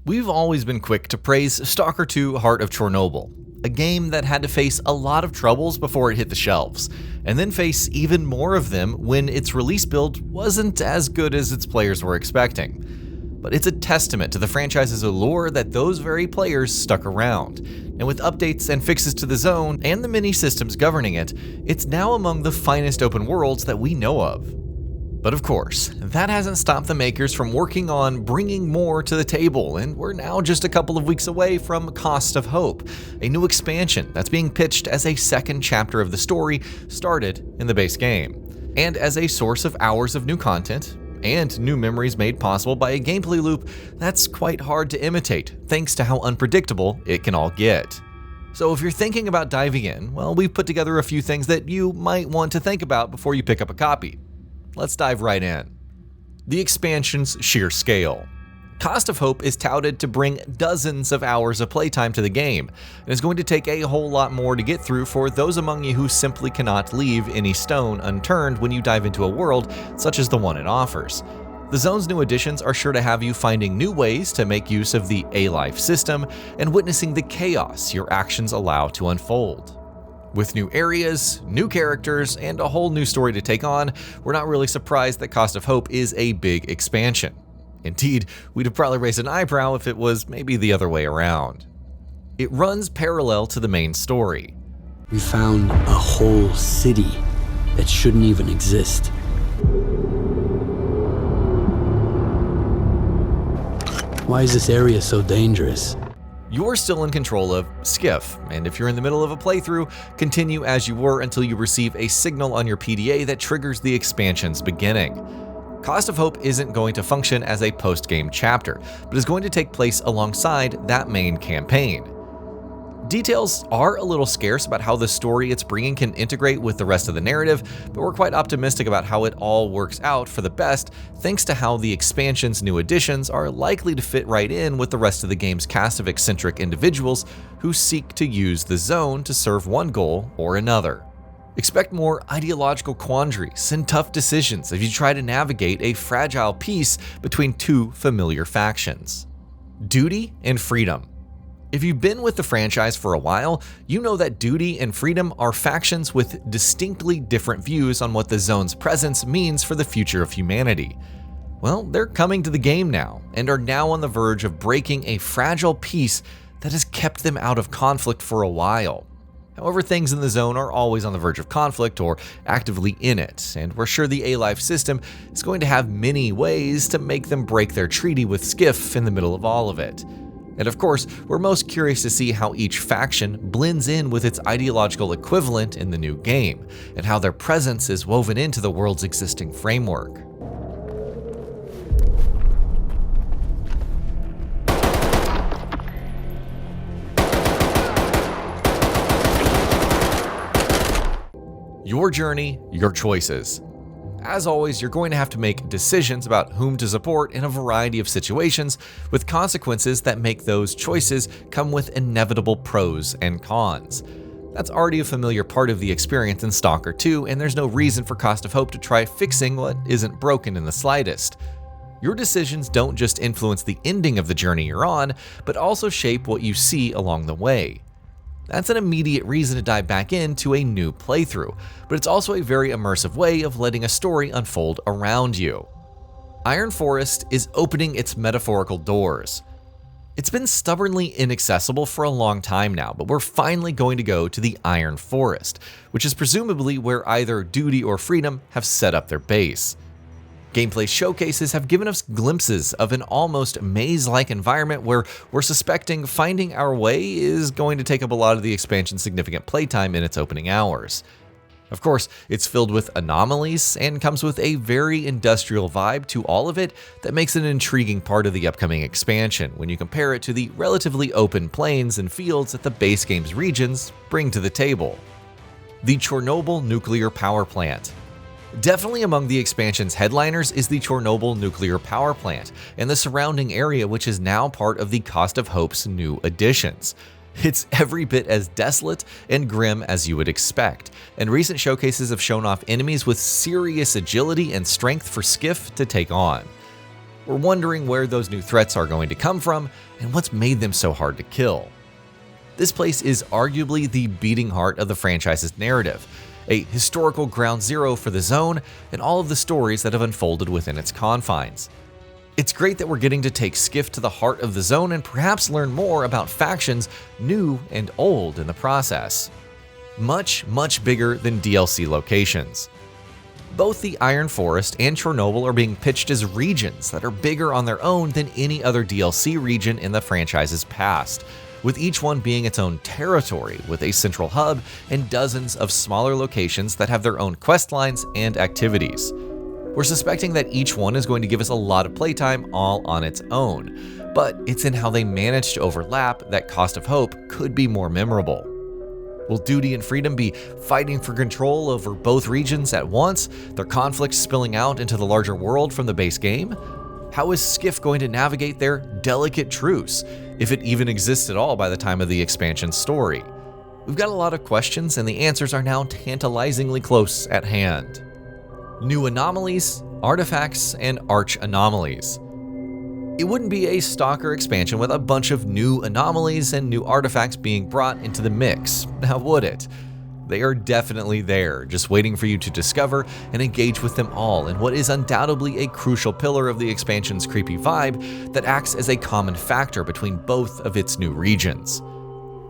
We've always been quick to praise Stalker 2: Heart of Chernobyl, a game that had to face a lot of troubles before it hit the shelves, and then face even more of them when its release build wasn't as good as its players were expecting. But it's a testament to the franchise's allure that those very players stuck around, and with updates and fixes to the zone and the many systems governing it, it's now among the finest open worlds that we know of. But of course, that hasn't stopped the makers from working on bringing more to the table, and we're now just a couple of weeks away from Cost of Hope, a new expansion that's being pitched as a second chapter of the story started in the base game, and as a source of hours of new content and new memories made possible by a gameplay loop that's quite hard to imitate thanks to how unpredictable it can all get. So if you're thinking about diving in, well, we've put together a few things that you might want to think about before you pick up a copy. Let's dive right in. The expansion's sheer scale. Cost of Hope is touted to bring dozens of hours of playtime to the game, and is going to take a whole lot more to get through for those among you who simply cannot leave any stone unturned when you dive into a world such as the one it offers. The zone's new additions are sure to have you finding new ways to make use of the A-Life system and witnessing the chaos your actions allow to unfold. With new areas, new characters, and a whole new story to take on, we're not really surprised that Cost of Hope is a big expansion. Indeed, we'd have probably raised an eyebrow if it was maybe the other way around. It runs parallel to the main story. We found a whole city that shouldn't even exist. Why is this area so dangerous? You're still in control of Skiff, and if you're in the middle of a playthrough, continue as you were until you receive a signal on your PDA that triggers the expansion's beginning. Cost of Hope isn't going to function as a post-game chapter, but is going to take place alongside that main campaign. Details are a little scarce about how the story it's bringing can integrate with the rest of the narrative, but we're quite optimistic about how it all works out for the best, thanks to how the expansion's new additions are likely to fit right in with the rest of the game's cast of eccentric individuals who seek to use the zone to serve one goal or another. Expect more ideological quandaries and tough decisions as you try to navigate a fragile peace between two familiar factions. Duty and freedom. If you've been with the franchise for a while, you know that duty and freedom are factions with distinctly different views on what the zone's presence means for the future of humanity. Well, they're coming to the game now, and are now on the verge of breaking a fragile peace that has kept them out of conflict for a while. However, things in the zone are always on the verge of conflict or actively in it, and we're sure the A-Life system is going to have many ways to make them break their treaty with Skiff in the middle of all of it. And of course, we're most curious to see how each faction blends in with its ideological equivalent in the new game, and how their presence is woven into the world's existing framework. Your journey, your choices. As always, you're going to have to make decisions about whom to support in a variety of situations, with consequences that make those choices come with inevitable pros and cons. That's already a familiar part of the experience in Stalker 2, and there's no reason for Cost of Hope to try fixing what isn't broken in the slightest. Your decisions don't just influence the ending of the journey you're on, but also shape what you see along the way. That's an immediate reason to dive back into a new playthrough, but it's also a very immersive way of letting a story unfold around you. Iron Forest is opening its metaphorical doors. It's been stubbornly inaccessible for a long time now, but we're finally going to go to the Iron Forest, which is presumably where either duty or freedom have set up their base. Gameplay showcases have given us glimpses of an almost maze-like environment where we're suspecting finding our way is going to take up a lot of the expansion's significant playtime in its opening hours. Of course, it's filled with anomalies and comes with a very industrial vibe to all of it that makes it an intriguing part of the upcoming expansion when you compare it to the relatively open plains and fields that the base game's regions bring to the table. The Chernobyl nuclear power plant. Definitely among the expansion's headliners is the Chernobyl nuclear power plant and the surrounding area, which is now part of the Cost of Hope's new additions. It's every bit as desolate and grim as you would expect, and recent showcases have shown off enemies with serious agility and strength for Skiff to take on. We're wondering where those new threats are going to come from and what's made them so hard to kill. This place is arguably the beating heart of the franchise's narrative, a historical ground zero for the zone and all of the stories that have unfolded within its confines. It's great that we're getting to take Skiff to the heart of the zone and perhaps learn more about factions new and old in the process. Much, much bigger than DLC locations. Both the Iron Forest and Chernobyl are being pitched as regions that are bigger on their own than any other DLC region in the franchise's past, with each one being its own territory with a central hub and dozens of smaller locations that have their own quest lines and activities. We're suspecting that each one is going to give us a lot of playtime all on its own, but it's in how they manage to overlap that Cost of Hope could be more memorable. Will Duty and Freedom be fighting for control over both regions at once, their conflicts spilling out into the larger world from the base game? How is Skiff going to navigate their delicate truce, if it even exists at all by the time of the expansion story? We've got a lot of questions, and the answers are now tantalizingly close at hand. New anomalies, artifacts, and arch anomalies. It wouldn't be a Stalker expansion with a bunch of new anomalies and new artifacts being brought into the mix, now would it? They are definitely there, just waiting for you to discover and engage with them all in what is undoubtedly a crucial pillar of the expansion's creepy vibe that acts as a common factor between both of its new regions.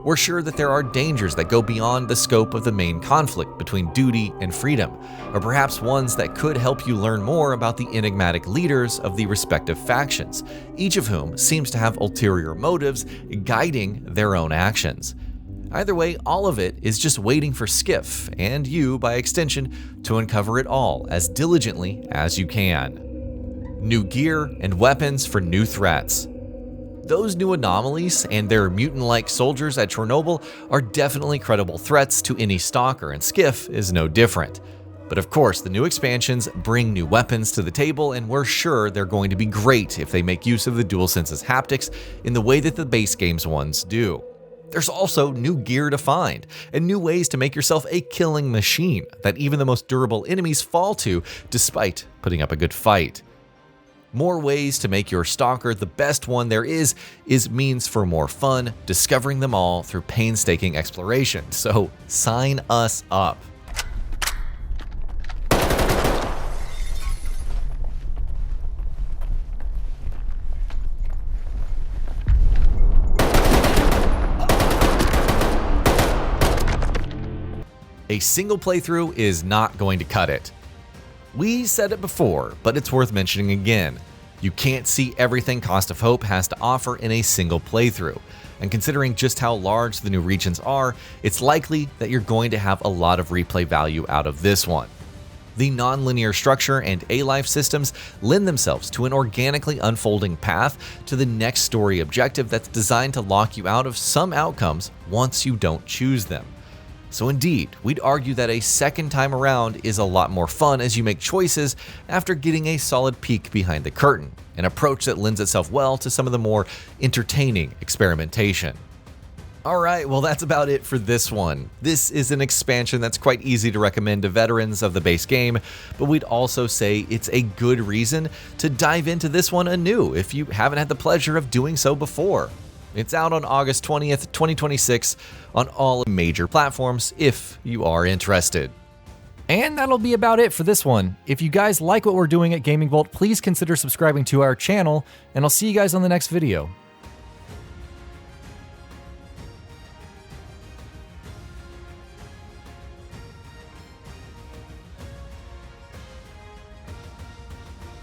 We're sure that there are dangers that go beyond the scope of the main conflict between Duty and Freedom, or perhaps ones that could help you learn more about the enigmatic leaders of the respective factions, each of whom seems to have ulterior motives guiding their own actions. Either way, all of it is just waiting for Skiff, and you by extension, to uncover it all as diligently as you can. New gear and weapons for new threats. Those new anomalies and their mutant-like soldiers at Chernobyl are definitely credible threats to any Stalker, and Skiff is no different. But of course, the new expansions bring new weapons to the table, and we're sure they're going to be great if they make use of the DualSense's haptics in the way that the base game's ones do. There's also new gear to find, and new ways to make yourself a killing machine that even the most durable enemies fall to despite putting up a good fight. More ways to make your Stalker the best one there is means for more fun, discovering them all through painstaking exploration, so sign us up. A single playthrough is not going to cut it. We said it before, but it's worth mentioning again. You can't see everything Cost of Hope has to offer in a single playthrough, and considering just how large the new regions are, it's likely that you're going to have a lot of replay value out of this one. The non-linear structure and A-life systems lend themselves to an organically unfolding path to the next story objective that's designed to lock you out of some outcomes once you don't choose them. So indeed, we'd argue that a second time around is a lot more fun as you make choices after getting a solid peek behind the curtain, an approach that lends itself well to some of the more entertaining experimentation. Alright, well that's about it for this one. This is an expansion that's quite easy to recommend to veterans of the base game, but we'd also say it's a good reason to dive into this one anew if you haven't had the pleasure of doing so before. It's out on August 20th, 2026 on all major platforms if you are interested. And that'll be about it for this one. If you guys like what we're doing at GamingBolt, please consider subscribing to our channel, and I'll see you guys on the next video.